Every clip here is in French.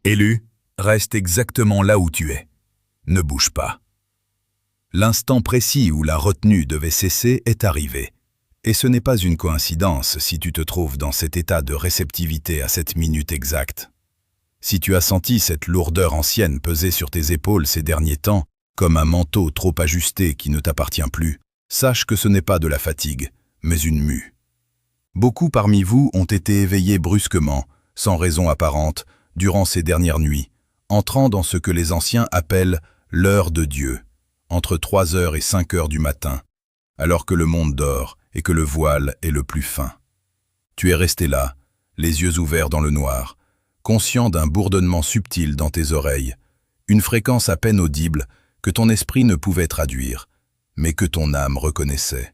Élu, reste exactement là où tu es. Ne bouge pas. L'instant précis où la retenue devait cesser est arrivé. Et ce n'est pas une coïncidence si tu te trouves dans cet état de réceptivité à cette minute exacte. Si tu as senti cette lourdeur ancienne peser sur tes épaules ces derniers temps, comme un manteau trop ajusté qui ne t'appartient plus, sache que ce n'est pas de la fatigue, mais une mue. Beaucoup parmi vous ont été éveillés brusquement, sans raison apparente, durant ces dernières nuits, entrant dans ce que les anciens appellent l'heure de Dieu, entre 3 heures et 5 heures du matin, alors que le monde dort et que le voile est le plus fin. Tu es resté là, les yeux ouverts dans le noir, conscient d'un bourdonnement subtil dans tes oreilles, une fréquence à peine audible que ton esprit ne pouvait traduire, mais que ton âme reconnaissait.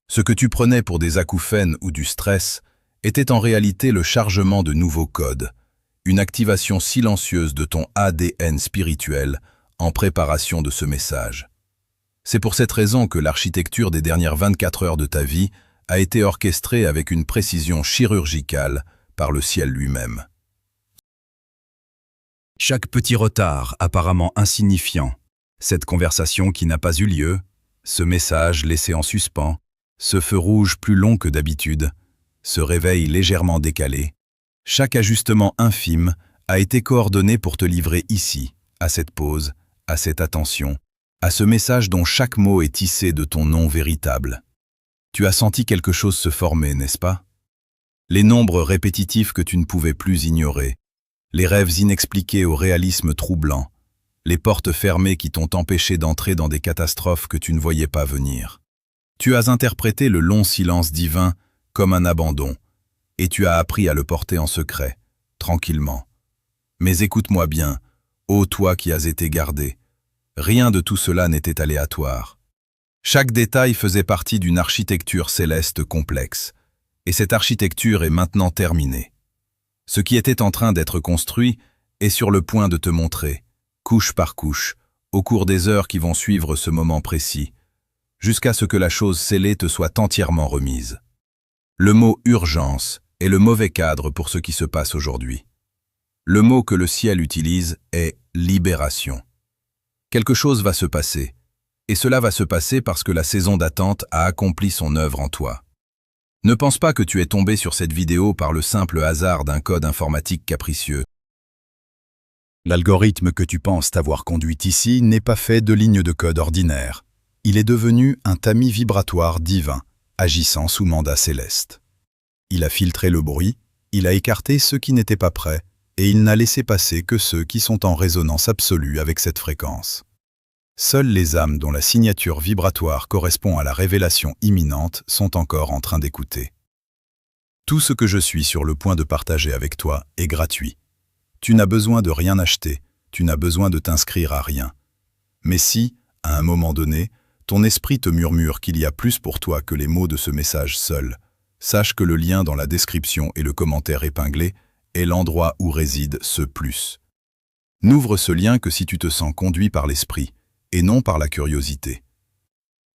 Ce que tu prenais pour des acouphènes ou du stress était en réalité le chargement de nouveaux codes, une activation silencieuse de ton ADN spirituel en préparation de ce message. C'est pour cette raison que l'architecture des dernières 24 heures de ta vie a été orchestrée avec une précision chirurgicale par le ciel lui-même. Chaque petit retard apparemment insignifiant, cette conversation qui n'a pas eu lieu, ce message laissé en suspens, ce feu rouge plus long que d'habitude, ce réveil légèrement décalé, chaque ajustement infime a été coordonné pour te livrer ici, à cette pause, à cette attention, à ce message dont chaque mot est tissé de ton nom véritable. Tu as senti quelque chose se former, n'est-ce pas? Les nombres répétitifs que tu ne pouvais plus ignorer, les rêves inexpliqués au réalisme troublant, les portes fermées qui t'ont empêché d'entrer dans des catastrophes que tu ne voyais pas venir. Tu as interprété le long silence divin comme un abandon, et tu as appris à le porter en secret, tranquillement. Mais écoute-moi bien, ô toi qui as été gardé, rien de tout cela n'était aléatoire. Chaque détail faisait partie d'une architecture céleste complexe, et cette architecture est maintenant terminée. Ce qui était en train d'être construit est sur le point de te montrer, couche par couche, au cours des heures qui vont suivre ce moment précis, jusqu'à ce que la chose scellée te soit entièrement remise. Le mot « urgence » est le mauvais cadre pour ce qui se passe aujourd'hui. Le mot que le ciel utilise est « libération ». Quelque chose va se passer, et cela va se passer parce que la saison d'attente a accompli son œuvre en toi. Ne pense pas que tu es tombé sur cette vidéo par le simple hasard d'un code informatique capricieux. L'algorithme que tu penses t'avoir conduit ici n'est pas fait de lignes de code ordinaires. Il est devenu un tamis vibratoire divin, agissant sous mandat céleste. Il a filtré le bruit, il a écarté ceux qui n'étaient pas prêts, et il n'a laissé passer que ceux qui sont en résonance absolue avec cette fréquence. Seules les âmes dont la signature vibratoire correspond à la révélation imminente sont encore en train d'écouter. Tout ce que je suis sur le point de partager avec toi est gratuit. Tu n'as besoin de rien acheter, tu n'as besoin de t'inscrire à rien. Mais si, à un moment donné, ton esprit te murmure qu'il y a plus pour toi que les mots de ce message seul, sache que le lien dans la description et le commentaire épinglé est l'endroit où réside ce plus. N'ouvre ce lien que si tu te sens conduit par l'esprit, et non par la curiosité.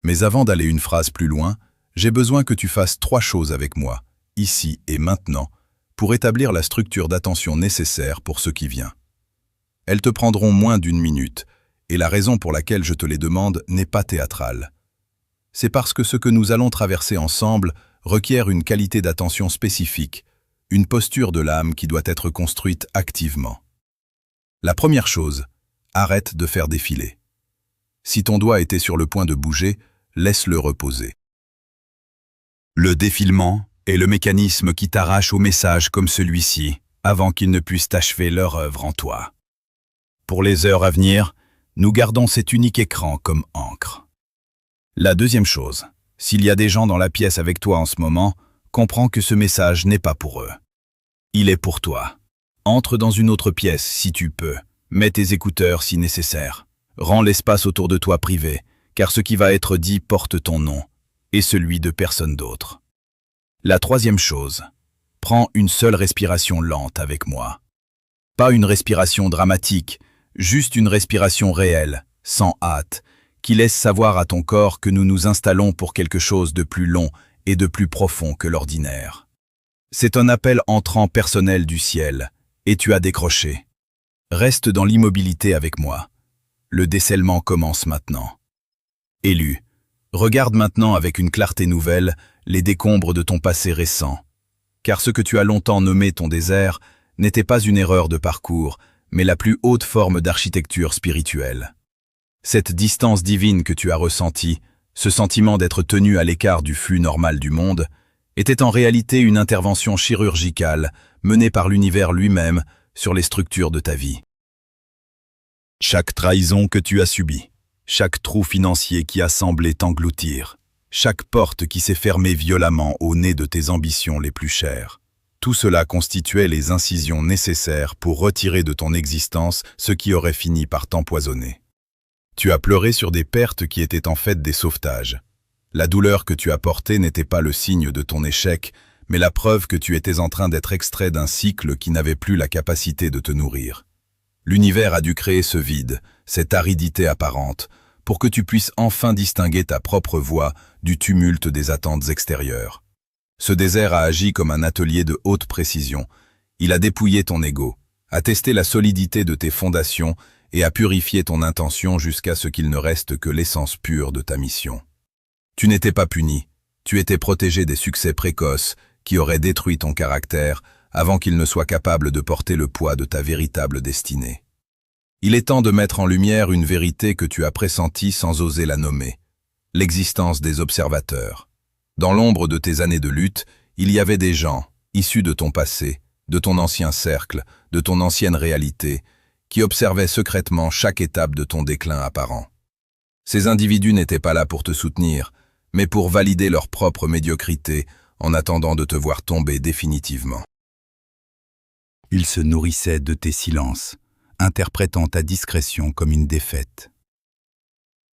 Mais avant d'aller une phrase plus loin, j'ai besoin que tu fasses 3 choses avec moi, ici et maintenant, pour établir la structure d'attention nécessaire pour ce qui vient. Elles te prendront moins d'1 minute, et la raison pour laquelle je te les demande n'est pas théâtrale. C'est parce que ce que nous allons traverser ensemble requiert une qualité d'attention spécifique, une posture de l'âme qui doit être construite activement. La première chose, arrête de faire défiler. Si ton doigt était sur le point de bouger, laisse-le reposer. Le défilement est le mécanisme qui t'arrache au message comme celui-ci, avant qu'ils ne puissent achever leur œuvre en toi. Pour les heures à venir, nous gardons cet unique écran comme encre. La deuxième chose, s'il y a des gens dans la pièce avec toi en ce moment, comprends que ce message n'est pas pour eux. Il est pour toi. Entre dans une autre pièce si tu peux. Mets tes écouteurs si nécessaire. Rends l'espace autour de toi privé, car ce qui va être dit porte ton nom, et celui de personne d'autre. La troisième chose, prends une seule respiration lente avec moi. Pas une respiration dramatique, juste une respiration réelle, sans hâte, qui laisse savoir à ton corps que nous nous installons pour quelque chose de plus long et de plus profond que l'ordinaire. C'est un appel entrant personnel du ciel, et tu as décroché. Reste dans l'immobilité avec moi. Le décèlement commence maintenant. Élu, regarde maintenant avec une clarté nouvelle les décombres de ton passé récent. Car ce que tu as longtemps nommé ton désert n'était pas une erreur de parcours, mais la plus haute forme d'architecture spirituelle. Cette distance divine que tu as ressentie, ce sentiment d'être tenu à l'écart du flux normal du monde, était en réalité une intervention chirurgicale menée par l'univers lui-même sur les structures de ta vie. Chaque trahison que tu as subie, chaque trou financier qui a semblé t'engloutir, chaque porte qui s'est fermée violemment au nez de tes ambitions les plus chères, tout cela constituait les incisions nécessaires pour retirer de ton existence ce qui aurait fini par t'empoisonner. Tu as pleuré sur des pertes qui étaient en fait des sauvetages. La douleur que tu as portée n'était pas le signe de ton échec, mais la preuve que tu étais en train d'être extrait d'un cycle qui n'avait plus la capacité de te nourrir. L'univers a dû créer ce vide, cette aridité apparente, pour que tu puisses enfin distinguer ta propre voix du tumulte des attentes extérieures. Ce désert a agi comme un atelier de haute précision. Il a dépouillé ton ego, a testé la solidité de tes fondations et a purifié ton intention jusqu'à ce qu'il ne reste que l'essence pure de ta mission. Tu n'étais pas puni, tu étais protégé des succès précoces qui auraient détruit ton caractère avant qu'il ne soit capable de porter le poids de ta véritable destinée. Il est temps de mettre en lumière une vérité que tu as pressentie sans oser la nommer, l'existence des observateurs. Dans l'ombre de tes années de lutte, il y avait des gens, issus de ton passé, de ton ancien cercle, de ton ancienne réalité, qui observaient secrètement chaque étape de ton déclin apparent. Ces individus n'étaient pas là pour te soutenir, mais pour valider leur propre médiocrité en attendant de te voir tomber définitivement. Ils se nourrissaient de tes silences, interprétant ta discrétion comme une défaite.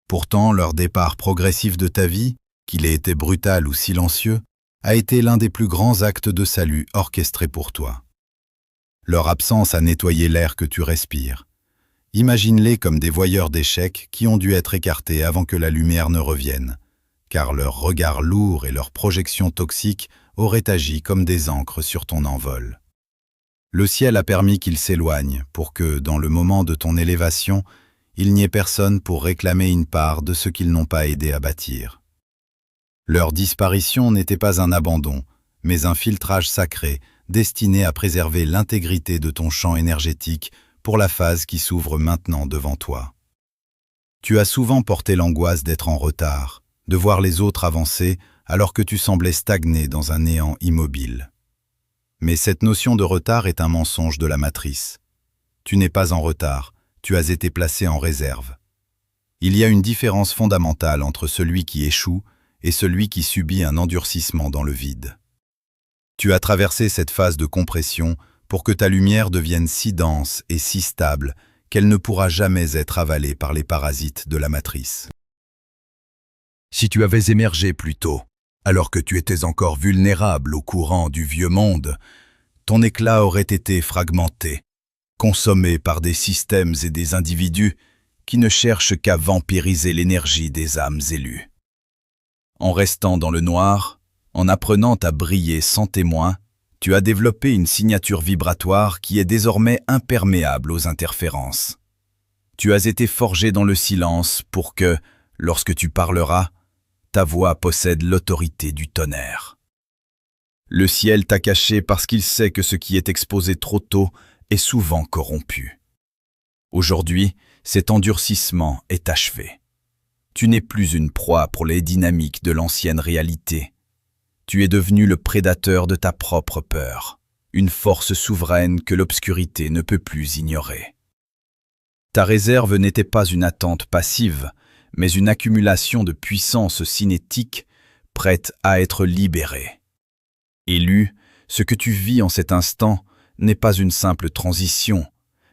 Pourtant, leur départ progressif de ta vie, qu'il ait été brutal ou silencieux, a été l'un des plus grands actes de salut orchestrés pour toi. Leur absence a nettoyé l'air que tu respires. Imagine-les comme des voyeurs d'échecs qui ont dû être écartés avant que la lumière ne revienne, car leur regard lourd et leurs projections toxiques auraient agi comme des ancres sur ton envol. Le ciel a permis qu'ils s'éloignent pour que, dans le moment de ton élévation, il n'y ait personne pour réclamer une part de ce qu'ils n'ont pas aidé à bâtir. Leur disparition n'était pas un abandon, mais un filtrage sacré destiné à préserver l'intégrité de ton champ énergétique pour la phase qui s'ouvre maintenant devant toi. Tu as souvent porté l'angoisse d'être en retard, de voir les autres avancer alors que tu semblais stagner dans un néant immobile. Mais cette notion de retard est un mensonge de la matrice. Tu n'es pas en retard, tu as été placé en réserve. Il y a une différence fondamentale entre celui qui échoue et celui qui subit un endurcissement dans le vide. Tu as traversé cette phase de compression pour que ta lumière devienne si dense et si stable qu'elle ne pourra jamais être avalée par les parasites de la matrice. Si tu avais émergé plus tôt, alors que tu étais encore vulnérable au courant du vieux monde, ton éclat aurait été fragmenté, consommé par des systèmes et des individus qui ne cherchent qu'à vampiriser l'énergie des âmes élues. En restant dans le noir, en apprenant à briller sans témoin, tu as développé une signature vibratoire qui est désormais imperméable aux interférences. Tu as été forgé dans le silence pour que, lorsque tu parleras, ta voix possède l'autorité du tonnerre. Le ciel t'a caché parce qu'il sait que ce qui est exposé trop tôt est souvent corrompu. Aujourd'hui, cet endurcissement est achevé. Tu n'es plus une proie pour les dynamiques de l'ancienne réalité. Tu es devenu le prédateur de ta propre peur, une force souveraine que l'obscurité ne peut plus ignorer. Ta réserve n'était pas une attente passive, mais une accumulation de puissance cinétique prête à être libérée. Élu, ce que tu vis en cet instant n'est pas une simple transition,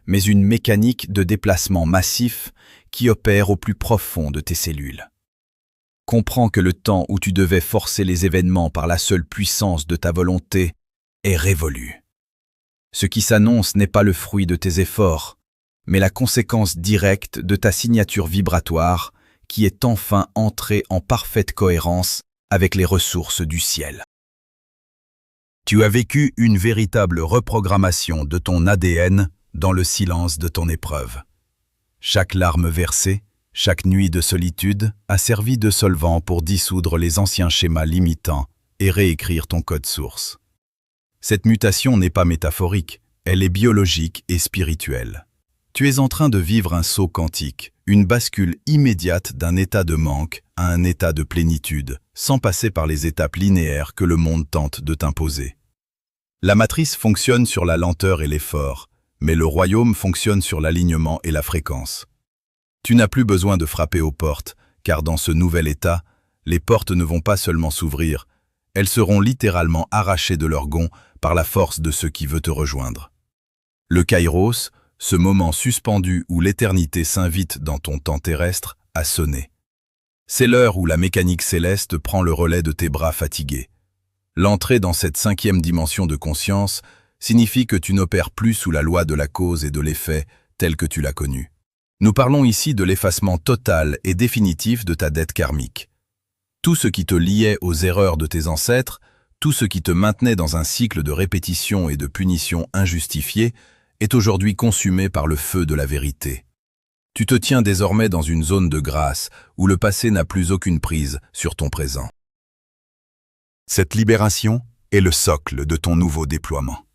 mais une mécanique de déplacement massif qui opère au plus profond de tes cellules. Comprends que le temps où tu devais forcer les événements par la seule puissance de ta volonté est révolu. Ce qui s'annonce n'est pas le fruit de tes efforts, mais la conséquence directe de ta signature vibratoire qui est enfin entrée en parfaite cohérence avec les ressources du ciel. Tu as vécu une véritable reprogrammation de ton ADN dans le silence de ton épreuve. Chaque larme versée, chaque nuit de solitude a servi de solvant pour dissoudre les anciens schémas limitants et réécrire ton code source. Cette mutation n'est pas métaphorique, elle est biologique et spirituelle. Tu es en train de vivre un saut quantique, une bascule immédiate d'un état de manque à un état de plénitude, sans passer par les étapes linéaires que le monde tente de t'imposer. La matrice fonctionne sur la lenteur et l'effort, mais le royaume fonctionne sur l'alignement et la fréquence. Tu n'as plus besoin de frapper aux portes, car dans ce nouvel état, les portes ne vont pas seulement s'ouvrir, elles seront littéralement arrachées de leur gonds par la force de ce qui veut te rejoindre. Le Kairos, ce moment suspendu où l'éternité s'invite dans ton temps terrestre, a sonné. C'est l'heure où la mécanique céleste prend le relais de tes bras fatigués. L'entrée dans cette 5e dimension de conscience signifie que tu n'opères plus sous la loi de la cause et de l'effet telle que tu l'as connue. Nous parlons ici de l'effacement total et définitif de ta dette karmique. Tout ce qui te liait aux erreurs de tes ancêtres, tout ce qui te maintenait dans un cycle de répétition et de punition injustifiée, est aujourd'hui consumé par le feu de la vérité. Tu te tiens désormais dans une zone de grâce où le passé n'a plus aucune prise sur ton présent. Cette libération est le socle de ton nouveau déploiement.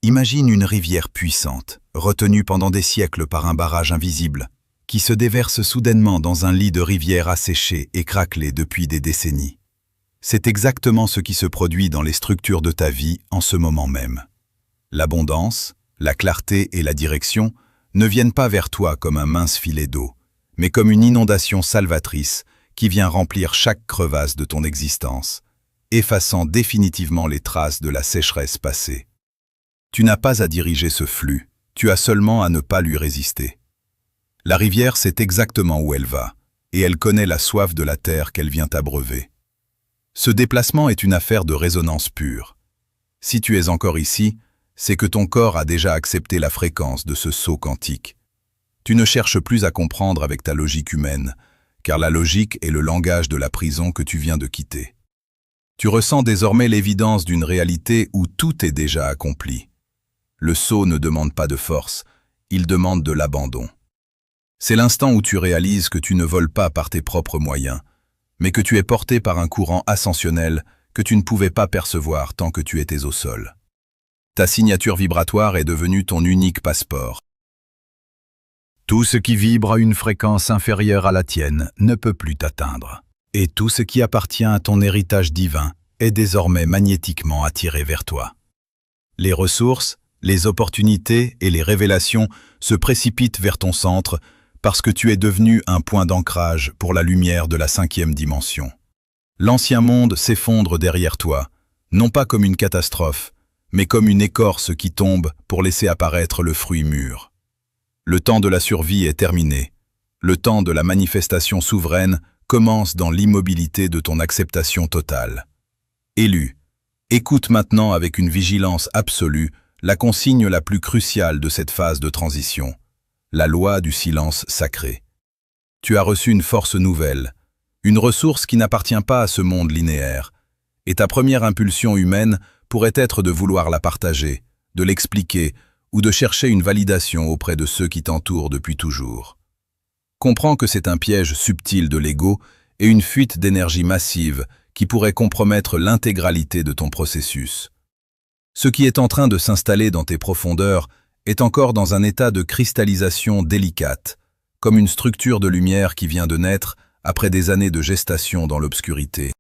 Imagine une rivière puissante, retenue pendant des siècles par un barrage invisible, qui se déverse soudainement dans un lit de rivière asséché et craquelé depuis des décennies. C'est exactement ce qui se produit dans les structures de ta vie en ce moment même. L'abondance, la clarté et la direction ne viennent pas vers toi comme un mince filet d'eau, mais comme une inondation salvatrice qui vient remplir chaque crevasse de ton existence, effaçant définitivement les traces de la sécheresse passée. Tu n'as pas à diriger ce flux, tu as seulement à ne pas lui résister. La rivière sait exactement où elle va, et elle connaît la soif de la terre qu'elle vient abreuver. Ce déplacement est une affaire de résonance pure. Si tu es encore ici, c'est que ton corps a déjà accepté la fréquence de ce saut quantique. Tu ne cherches plus à comprendre avec ta logique humaine, car la logique est le langage de la prison que tu viens de quitter. Tu ressens désormais l'évidence d'une réalité où tout est déjà accompli. Le saut ne demande pas de force, il demande de l'abandon. C'est l'instant où tu réalises que tu ne voles pas par tes propres moyens, mais que tu es porté par un courant ascensionnel que tu ne pouvais pas percevoir tant que tu étais au sol. Ta signature vibratoire est devenue ton unique passeport. Tout ce qui vibre à une fréquence inférieure à la tienne ne peut plus t'atteindre. Et tout ce qui appartient à ton héritage divin est désormais magnétiquement attiré vers toi. Les ressources, les opportunités et les révélations se précipitent vers ton centre parce que tu es devenu un point d'ancrage pour la lumière de la 5e dimension. L'ancien monde s'effondre derrière toi, non pas comme une catastrophe, mais comme une écorce qui tombe pour laisser apparaître le fruit mûr. Le temps de la survie est terminé. Le temps de la manifestation souveraine commence dans l'immobilité de ton acceptation totale. Élu, écoute maintenant avec une vigilance absolue la consigne la plus cruciale de cette phase de transition, la loi du silence sacré. Tu as reçu une force nouvelle, une ressource qui n'appartient pas à ce monde linéaire, et ta première impulsion humaine pourrait être de vouloir la partager, de l'expliquer ou de chercher une validation auprès de ceux qui t'entourent depuis toujours. Comprends que c'est un piège subtil de l'ego et une fuite d'énergie massive qui pourrait compromettre l'intégralité de ton processus. Ce qui est en train de s'installer dans tes profondeurs est encore dans un état de cristallisation délicate, comme une structure de lumière qui vient de naître après des années de gestation dans l'obscurité.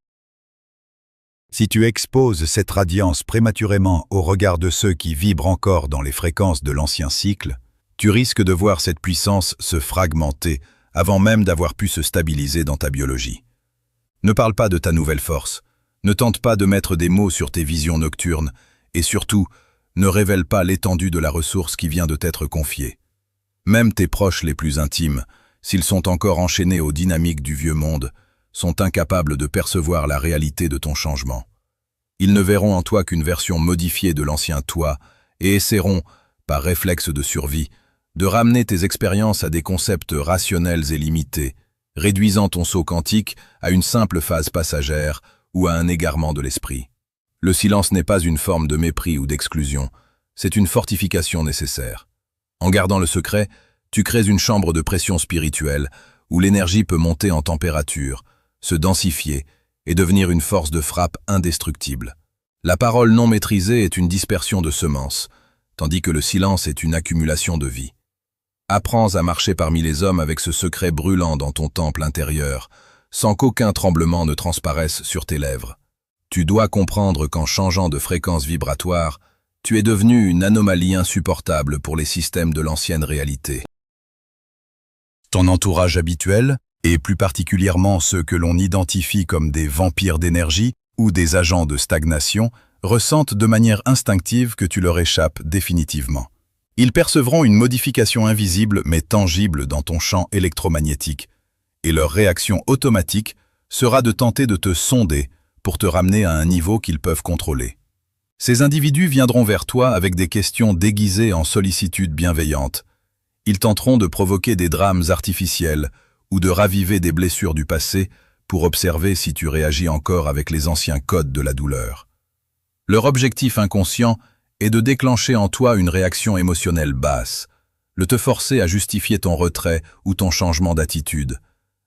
Si tu exposes cette radiance prématurément au regard de ceux qui vibrent encore dans les fréquences de l'ancien cycle, tu risques de voir cette puissance se fragmenter avant même d'avoir pu se stabiliser dans ta biologie. Ne parle pas de ta nouvelle force, ne tente pas de mettre des mots sur tes visions nocturnes, et surtout, ne révèle pas l'étendue de la ressource qui vient de t'être confiée. Même tes proches les plus intimes, s'ils sont encore enchaînés aux dynamiques du vieux monde, sont incapables de percevoir la réalité de ton changement. Ils ne verront en toi qu'une version modifiée de l'ancien toi et essaieront, par réflexe de survie, de ramener tes expériences à des concepts rationnels et limités, réduisant ton saut quantique à une simple phase passagère ou à un égarement de l'esprit. Le silence n'est pas une forme de mépris ou d'exclusion, c'est une fortification nécessaire. En gardant le secret, tu crées une chambre de pression spirituelle où l'énergie peut monter en température, se densifier et devenir une force de frappe indestructible. La parole non maîtrisée est une dispersion de semences, tandis que le silence est une accumulation de vie. Apprends à marcher parmi les hommes avec ce secret brûlant dans ton temple intérieur, sans qu'aucun tremblement ne transparaisse sur tes lèvres. Tu dois comprendre qu'en changeant de fréquence vibratoire, tu es devenu une anomalie insupportable pour les systèmes de l'ancienne réalité. Ton entourage habituel, et plus particulièrement ceux que l'on identifie comme des vampires d'énergie ou des agents de stagnation, ressentent de manière instinctive que tu leur échappes définitivement. Ils percevront une modification invisible mais tangible dans ton champ électromagnétique, et leur réaction automatique sera de tenter de te sonder pour te ramener à un niveau qu'ils peuvent contrôler. Ces individus viendront vers toi avec des questions déguisées en sollicitude bienveillante. Ils tenteront de provoquer des drames artificiels ou de raviver des blessures du passé pour observer si tu réagis encore avec les anciens codes de la douleur. Leur objectif inconscient est de déclencher en toi une réaction émotionnelle basse, de te forcer à justifier ton retrait ou ton changement d'attitude,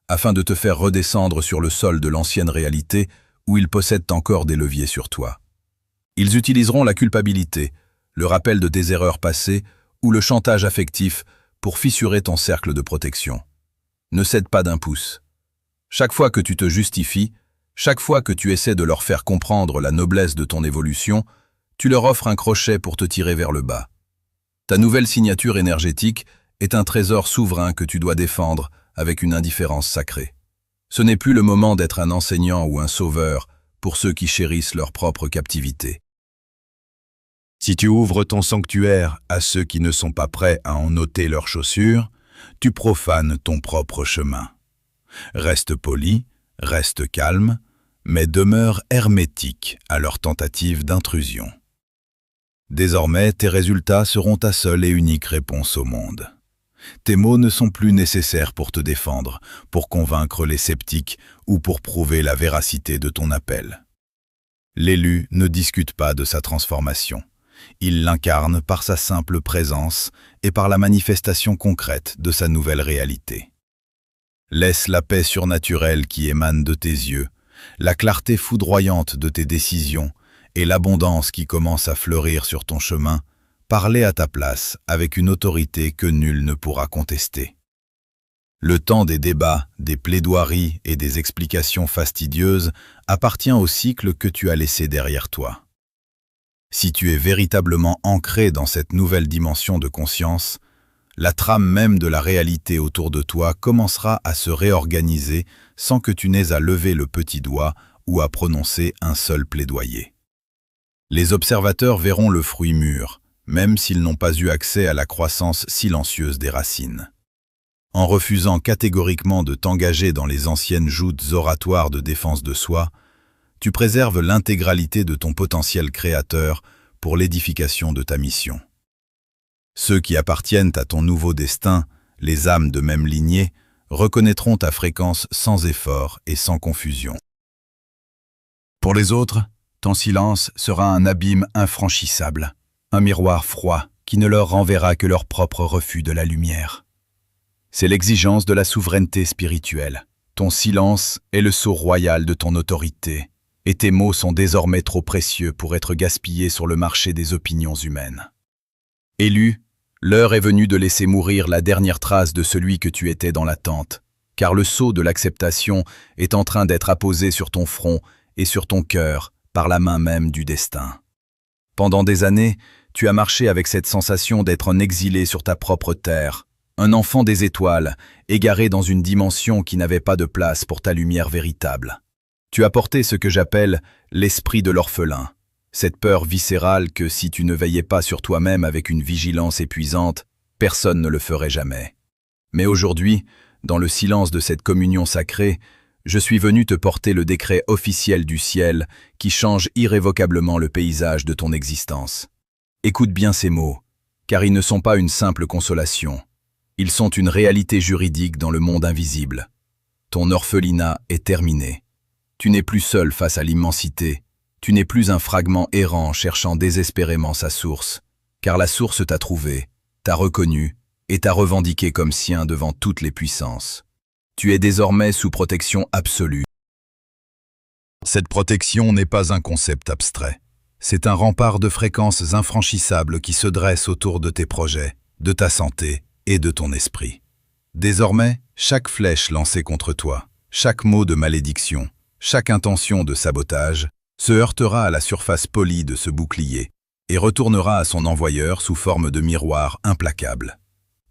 afin de te faire redescendre sur le sol de l'ancienne réalité où ils possèdent encore des leviers sur toi. Ils utiliseront la culpabilité, le rappel de tes erreurs passées ou le chantage affectif pour fissurer ton cercle de protection. Ne cède pas d'un pouce. Chaque fois que tu te justifies, chaque fois que tu essaies de leur faire comprendre la noblesse de ton évolution, tu leur offres un crochet pour te tirer vers le bas. Ta nouvelle signature énergétique est un trésor souverain que tu dois défendre avec une indifférence sacrée. Ce n'est plus le moment d'être un enseignant ou un sauveur pour ceux qui chérissent leur propre captivité. Si tu ouvres ton sanctuaire à ceux qui ne sont pas prêts à en ôter leurs chaussures, tu profanes ton propre chemin. Reste poli, reste calme, mais demeure hermétique à leur tentative d'intrusion. Désormais, tes résultats seront ta seule et unique réponse au monde. Tes mots ne sont plus nécessaires pour te défendre, pour convaincre les sceptiques ou pour prouver la véracité de ton appel. L'élu ne discute pas de sa transformation. Il l'incarne par sa simple présence et par la manifestation concrète de sa nouvelle réalité. Laisse la paix surnaturelle qui émane de tes yeux, la clarté foudroyante de tes décisions et l'abondance qui commence à fleurir sur ton chemin, parler à ta place avec une autorité que nul ne pourra contester. Le temps des débats, des plaidoiries et des explications fastidieuses appartient au cycle que tu as laissé derrière toi. Si tu es véritablement ancré dans cette nouvelle dimension de conscience, la trame même de la réalité autour de toi commencera à se réorganiser sans que tu n'aies à lever le petit doigt ou à prononcer un seul plaidoyer. Les observateurs verront le fruit mûr, même s'ils n'ont pas eu accès à la croissance silencieuse des racines. En refusant catégoriquement de t'engager dans les anciennes joutes oratoires de défense de soi, tu préserves l'intégralité de ton potentiel créateur pour l'édification de ta mission. Ceux qui appartiennent à ton nouveau destin, les âmes de même lignée, reconnaîtront ta fréquence sans effort et sans confusion. Pour les autres, ton silence sera un abîme infranchissable, un miroir froid qui ne leur renverra que leur propre refus de la lumière. C'est l'exigence de la souveraineté spirituelle. Ton silence est le sceau royal de ton autorité, et tes mots sont désormais trop précieux pour être gaspillés sur le marché des opinions humaines. Élu, l'heure est venue de laisser mourir la dernière trace de celui que tu étais dans l'attente, car le sceau de l'acceptation est en train d'être apposé sur ton front et sur ton cœur par la main même du destin. Pendant des années, tu as marché avec cette sensation d'être un exilé sur ta propre terre, un enfant des étoiles, égaré dans une dimension qui n'avait pas de place pour ta lumière véritable. Tu as porté ce que j'appelle l'esprit de l'orphelin, cette peur viscérale que si tu ne veillais pas sur toi-même avec une vigilance épuisante, personne ne le ferait jamais. Mais aujourd'hui, dans le silence de cette communion sacrée, je suis venu te porter le décret officiel du ciel qui change irrévocablement le paysage de ton existence. Écoute bien ces mots, car ils ne sont pas une simple consolation. Ils sont une réalité juridique dans le monde invisible. Ton orphelinat est terminé. Tu n'es plus seul face à l'immensité. Tu n'es plus un fragment errant cherchant désespérément sa source, car la source t'a trouvé, t'a reconnu et t'a revendiqué comme sien devant toutes les puissances. Tu es désormais sous protection absolue. Cette protection n'est pas un concept abstrait. C'est un rempart de fréquences infranchissables qui se dresse autour de tes projets, de ta santé et de ton esprit. Désormais, chaque flèche lancée contre toi, chaque mot de malédiction, chaque intention de sabotage, se heurtera à la surface polie de ce bouclier et retournera à son envoyeur sous forme de miroir implacable.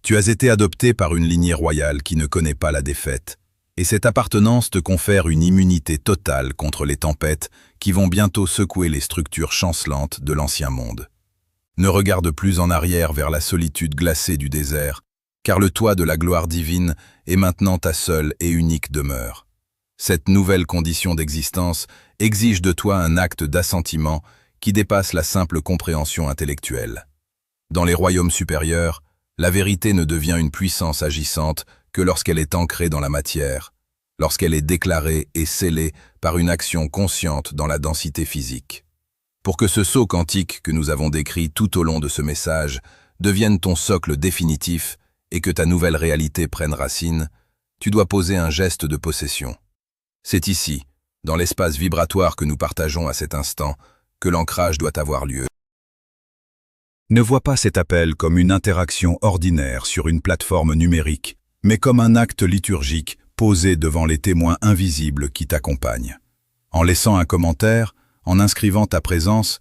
Tu as été adopté par une lignée royale qui ne connaît pas la défaite, et cette appartenance te confère une immunité totale contre les tempêtes qui vont bientôt secouer les structures chancelantes de l'ancien monde. Ne regarde plus en arrière vers la solitude glacée du désert, car le toit de la gloire divine est maintenant ta seule et unique demeure. Cette nouvelle condition d'existence exige de toi un acte d'assentiment qui dépasse la simple compréhension intellectuelle. Dans les royaumes supérieurs, la vérité ne devient une puissance agissante que lorsqu'elle est ancrée dans la matière, lorsqu'elle est déclarée et scellée par une action consciente dans la densité physique. Pour que ce saut quantique que nous avons décrit tout au long de ce message devienne ton socle définitif et que ta nouvelle réalité prenne racine, tu dois poser un geste de possession. C'est ici, dans l'espace vibratoire que nous partageons à cet instant, que l'ancrage doit avoir lieu. Ne vois pas cet appel comme une interaction ordinaire sur une plateforme numérique, mais comme un acte liturgique posé devant les témoins invisibles qui t'accompagnent. En laissant un commentaire, en inscrivant ta présence,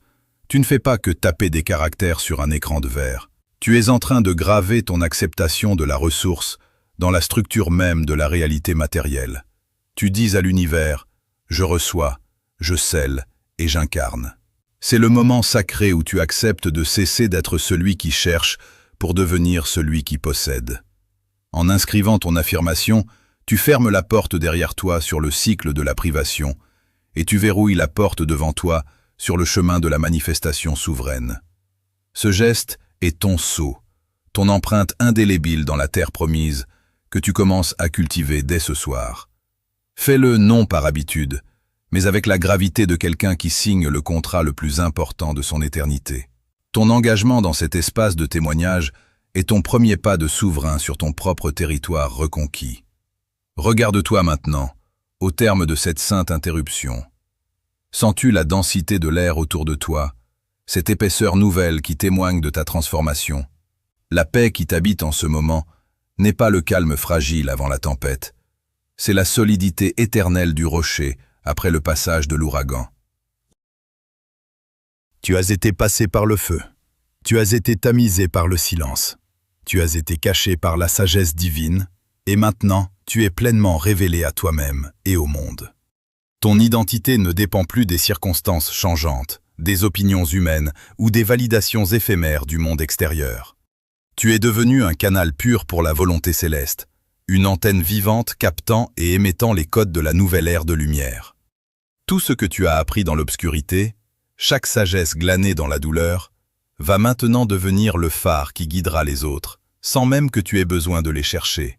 tu ne fais pas que taper des caractères sur un écran de verre. Tu es en train de graver ton acceptation de la ressource dans la structure même de la réalité matérielle. Tu dis à l'univers « Je reçois, je scelle et j'incarne ». C'est le moment sacré où tu acceptes de cesser d'être celui qui cherche pour devenir celui qui possède. En inscrivant ton affirmation, tu fermes la porte derrière toi sur le cycle de la privation et tu verrouilles la porte devant toi sur le chemin de la manifestation souveraine. Ce geste est ton sceau, ton empreinte indélébile dans la terre promise que tu commences à cultiver dès ce soir. Fais-le non par habitude, mais avec la gravité de quelqu'un qui signe le contrat le plus important de son éternité. Ton engagement dans cet espace de témoignage est ton premier pas de souverain sur ton propre territoire reconquis. Regarde-toi maintenant, au terme de cette sainte interruption. Sens-tu la densité de l'air autour de toi, cette épaisseur nouvelle qui témoigne de ta transformation? La paix qui t'habite en ce moment n'est pas le calme fragile avant la tempête, c'est la solidité éternelle du rocher après le passage de l'ouragan. Tu as été passé par le feu. Tu as été tamisé par le silence. Tu as été caché par la sagesse divine. Et maintenant, tu es pleinement révélé à toi-même et au monde. Ton identité ne dépend plus des circonstances changeantes, des opinions humaines ou des validations éphémères du monde extérieur. Tu es devenu un canal pur pour la volonté céleste, une antenne vivante captant et émettant les codes de la nouvelle ère de lumière. Tout ce que tu as appris dans l'obscurité, chaque sagesse glanée dans la douleur, va maintenant devenir le phare qui guidera les autres, sans même que tu aies besoin de les chercher.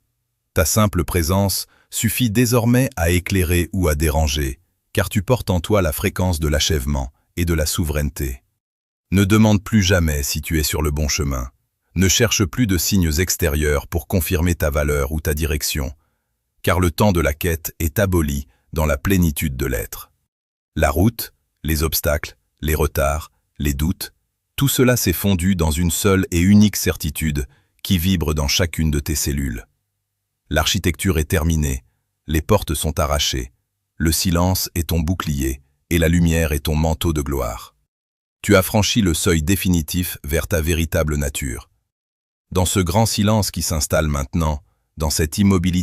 Ta simple présence suffit désormais à éclairer ou à déranger, car tu portes en toi la fréquence de l'achèvement et de la souveraineté. Ne demande plus jamais si tu es sur le bon chemin. Ne cherche plus de signes extérieurs pour confirmer ta valeur ou ta direction, car le temps de la quête est aboli dans la plénitude de l'être. La route, les obstacles, les retards, les doutes, tout cela s'est fondu dans une seule et unique certitude qui vibre dans chacune de tes cellules. L'architecture est terminée, les portes sont arrachées, le silence est ton bouclier et la lumière est ton manteau de gloire. Tu as franchi le seuil définitif vers ta véritable nature. Dans ce grand silence qui s'installe maintenant, dans cette immobilité